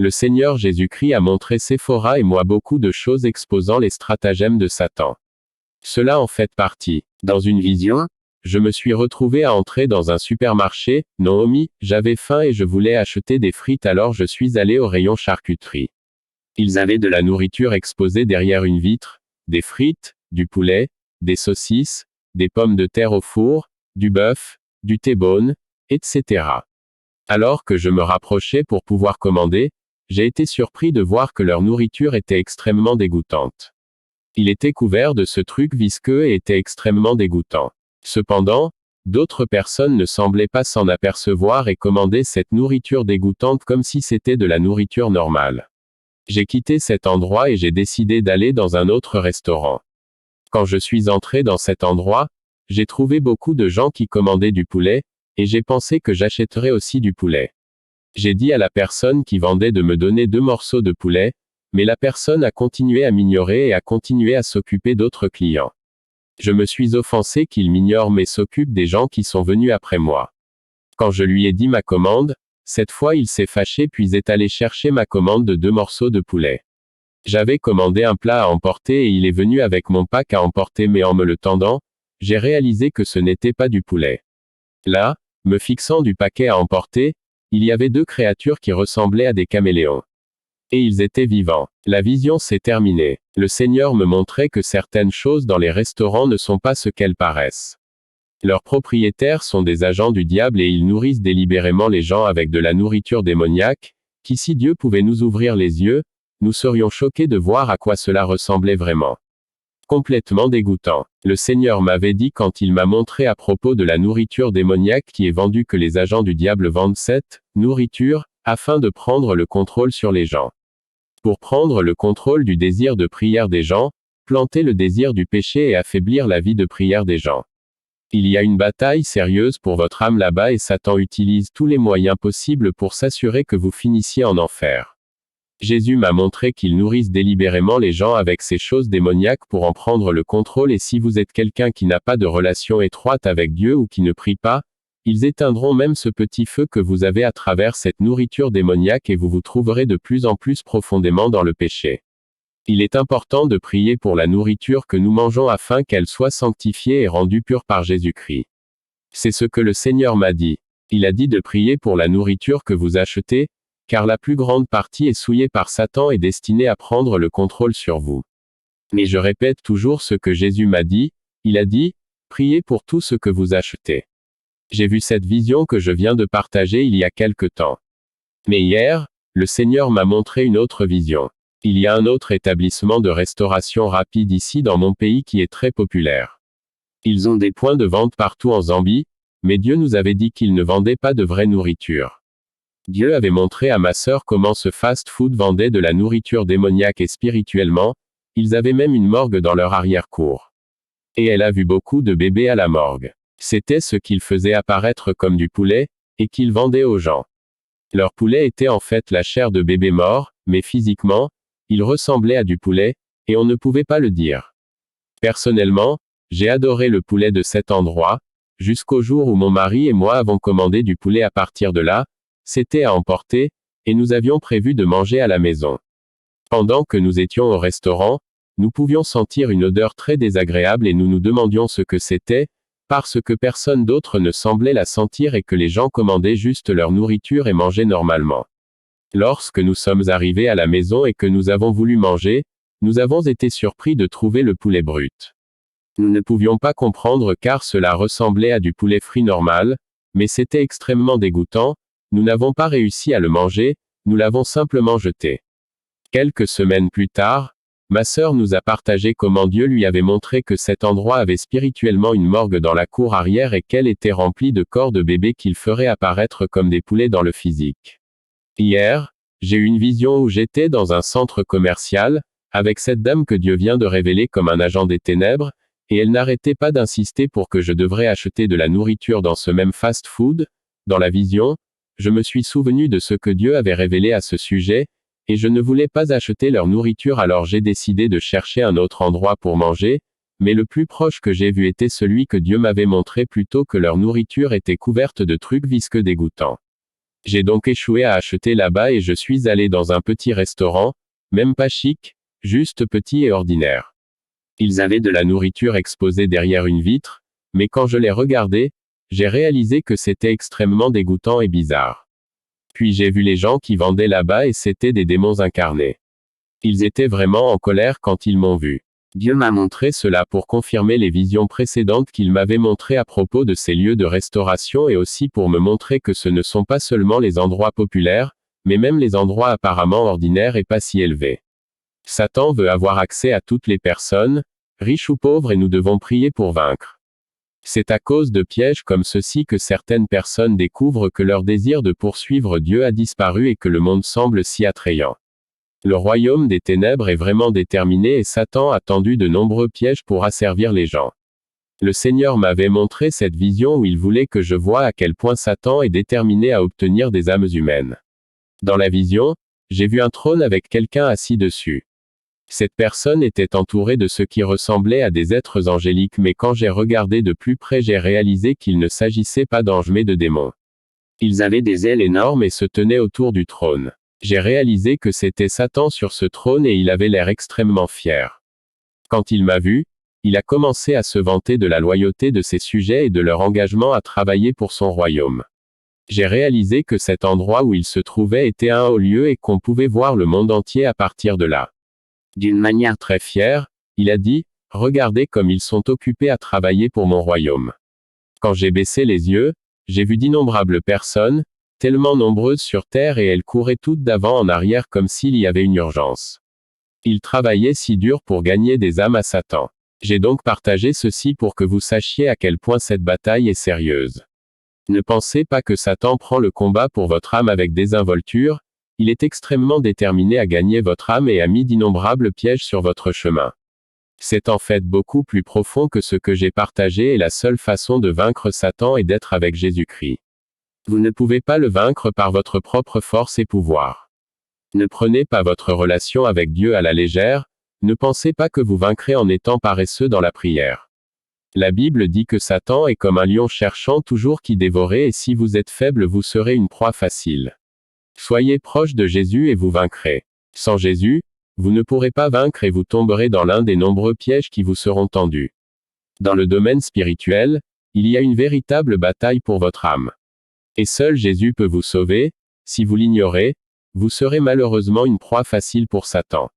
Le Seigneur Jésus-Christ a montré Séphora et moi beaucoup de choses exposant les stratagèmes de Satan. Cela en fait partie. Dans une vision, je me suis retrouvé à entrer dans un supermarché. Naomi, j'avais faim et je voulais acheter des frites, alors je suis allé au rayon charcuterie. Ils avaient de la nourriture exposée derrière une vitre, des frites, du poulet, des saucisses, des pommes de terre au four, du bœuf, du T-bone, etc. Alors que je me rapprochais pour pouvoir commander, j'ai été surpris de voir que leur nourriture était extrêmement dégoûtante. Il était couvert de ce truc visqueux et était extrêmement dégoûtant. Cependant, d'autres personnes ne semblaient pas s'en apercevoir et commandaient cette nourriture dégoûtante comme si c'était de la nourriture normale. J'ai quitté cet endroit et j'ai décidé d'aller dans un autre restaurant. Quand je suis entré dans cet endroit, j'ai trouvé beaucoup de gens qui commandaient du poulet, et j'ai pensé que j'achèterais aussi du poulet. J'ai dit à la personne qui vendait de me donner 2 morceaux de poulet, mais la personne a continué à m'ignorer et a continué à s'occuper d'autres clients. Je me suis offensé qu'il m'ignore mais s'occupe des gens qui sont venus après moi. Quand je lui ai dit ma commande, cette fois il s'est fâché puis est allé chercher ma commande de 2 morceaux de poulet. J'avais commandé un plat à emporter et il est venu avec mon pack à emporter, mais en me le tendant, j'ai réalisé que ce n'était pas du poulet. Là, me fixant du paquet à emporter, il y avait 2 créatures qui ressemblaient à des caméléons. Et ils étaient vivants. La vision s'est terminée. Le Seigneur me montrait que certaines choses dans les restaurants ne sont pas ce qu'elles paraissent. Leurs propriétaires sont des agents du diable et ils nourrissent délibérément les gens avec de la nourriture démoniaque, qui si Dieu pouvait nous ouvrir les yeux, nous serions choqués de voir à quoi cela ressemblait vraiment. Complètement dégoûtant. Le Seigneur m'avait dit quand il m'a montré à propos de la nourriture démoniaque qui est vendue que les agents du diable vendent cette nourriture, afin de prendre le contrôle sur les gens. Pour prendre le contrôle du désir de prière des gens, planter le désir du péché et affaiblir la vie de prière des gens. Il y a une bataille sérieuse pour votre âme là-bas et Satan utilise tous les moyens possibles pour s'assurer que vous finissiez en enfer. Jésus m'a montré qu'il nourrisse délibérément les gens avec ces choses démoniaques pour en prendre le contrôle, et si vous êtes quelqu'un qui n'a pas de relation étroite avec Dieu ou qui ne prie pas, ils éteindront même ce petit feu que vous avez à travers cette nourriture démoniaque et vous vous trouverez de plus en plus profondément dans le péché. Il est important de prier pour la nourriture que nous mangeons afin qu'elle soit sanctifiée et rendue pure par Jésus-Christ. C'est ce que le Seigneur m'a dit. Il a dit de prier pour la nourriture que vous achetez, car la plus grande partie est souillée par Satan et destinée à prendre le contrôle sur vous. Mais je répète toujours ce que Jésus m'a dit, il a dit, priez pour tout ce que vous achetez. J'ai vu cette vision que je viens de partager il y a quelque temps. Mais hier, le Seigneur m'a montré une autre vision. Il y a un autre établissement de restauration rapide ici dans mon pays qui est très populaire. Ils ont des points de vente partout en Zambie, mais Dieu nous avait dit qu'il ne vendait pas de vraie nourriture. Dieu avait montré à ma sœur comment ce fast-food vendait de la nourriture démoniaque et spirituellement, ils avaient même une morgue dans leur arrière-cour. Et elle a vu beaucoup de bébés à la morgue. C'était ce qu'ils faisaient apparaître comme du poulet, et qu'ils vendaient aux gens. Leur poulet était en fait la chair de bébé mort, mais physiquement, il ressemblait à du poulet, et on ne pouvait pas le dire. Personnellement, j'ai adoré le poulet de cet endroit, jusqu'au jour où mon mari et moi avons commandé du poulet à partir de là, c'était à emporter, et nous avions prévu de manger à la maison. Pendant que nous étions au restaurant, nous pouvions sentir une odeur très désagréable et nous nous demandions ce que c'était, parce que personne d'autre ne semblait la sentir et que les gens commandaient juste leur nourriture et mangeaient normalement. Lorsque nous sommes arrivés à la maison et que nous avons voulu manger, nous avons été surpris de trouver le poulet brut. Nous ne pouvions pas comprendre car cela ressemblait à du poulet frit normal, mais c'était extrêmement dégoûtant, nous n'avons pas réussi à le manger, nous l'avons simplement jeté. Quelques semaines plus tard, ma sœur nous a partagé comment Dieu lui avait montré que cet endroit avait spirituellement une morgue dans la cour arrière et qu'elle était remplie de corps de bébés qu'il ferait apparaître comme des poulets dans le physique. Hier, j'ai eu une vision où j'étais dans un centre commercial, avec cette dame que Dieu vient de révéler comme un agent des ténèbres, et elle n'arrêtait pas d'insister pour que je devrais acheter de la nourriture dans ce même fast-food. Dans la vision, je me suis souvenu de ce que Dieu avait révélé à ce sujet, et je ne voulais pas acheter leur nourriture, alors j'ai décidé de chercher un autre endroit pour manger, mais le plus proche que j'ai vu était celui que Dieu m'avait montré plutôt que leur nourriture était couverte de trucs visqueux dégoûtants. J'ai donc échoué à acheter là-bas et je suis allé dans un petit restaurant, même pas chic, juste petit et ordinaire. Ils avaient de la nourriture exposée derrière une vitre, mais quand je l'ai regardé, j'ai réalisé que c'était extrêmement dégoûtant et bizarre. Puis j'ai vu les gens qui vendaient là-bas et c'étaient des démons incarnés. Ils étaient vraiment en colère quand ils m'ont vu. Dieu m'a montré cela pour confirmer les visions précédentes qu'il m'avait montrées à propos de ces lieux de restauration et aussi pour me montrer que ce ne sont pas seulement les endroits populaires, mais même les endroits apparemment ordinaires et pas si élevés. Satan veut avoir accès à toutes les personnes, riches ou pauvres, et nous devons prier pour vaincre. C'est à cause de pièges comme ceux-ci que certaines personnes découvrent que leur désir de poursuivre Dieu a disparu et que le monde semble si attrayant. Le royaume des ténèbres est vraiment déterminé et Satan a tendu de nombreux pièges pour asservir les gens. Le Seigneur m'avait montré cette vision où il voulait que je voie à quel point Satan est déterminé à obtenir des âmes humaines. Dans la vision, j'ai vu un trône avec quelqu'un assis dessus. Cette personne était entourée de ce qui ressemblait à des êtres angéliques, mais quand j'ai regardé de plus près, j'ai réalisé qu'il ne s'agissait pas d'anges mais de démons. Ils avaient des ailes énormes et se tenaient autour du trône. J'ai réalisé que c'était Satan sur ce trône et il avait l'air extrêmement fier. Quand il m'a vu, il a commencé à se vanter de la loyauté de ses sujets et de leur engagement à travailler pour son royaume. J'ai réalisé que cet endroit où il se trouvait était un haut lieu et qu'on pouvait voir le monde entier à partir de là. D'une manière très fière, il a dit, « Regardez comme ils sont occupés à travailler pour mon royaume. » Quand j'ai baissé les yeux, j'ai vu d'innombrables personnes, tellement nombreuses sur terre, et elles couraient toutes d'avant en arrière comme s'il y avait une urgence. Ils travaillaient si dur pour gagner des âmes à Satan. J'ai donc partagé ceci pour que vous sachiez à quel point cette bataille est sérieuse. Ne pensez pas que Satan prend le combat pour votre âme avec désinvolture, il est extrêmement déterminé à gagner votre âme et a mis d'innombrables pièges sur votre chemin. C'est en fait beaucoup plus profond que ce que j'ai partagé et la seule façon de vaincre Satan est d'être avec Jésus-Christ. Vous ne pouvez pas le vaincre par votre propre force et pouvoir. Ne prenez pas votre relation avec Dieu à la légère, ne pensez pas que vous vaincrez en étant paresseux dans la prière. La Bible dit que Satan est comme un lion cherchant toujours qui dévorer, et si vous êtes faible vous serez une proie facile. Soyez proche de Jésus et vous vaincrez. Sans Jésus, vous ne pourrez pas vaincre et vous tomberez dans l'un des nombreux pièges qui vous seront tendus. Dans le domaine spirituel, il y a une véritable bataille pour votre âme. Et seul Jésus peut vous sauver. Si vous l'ignorez, vous serez malheureusement une proie facile pour Satan.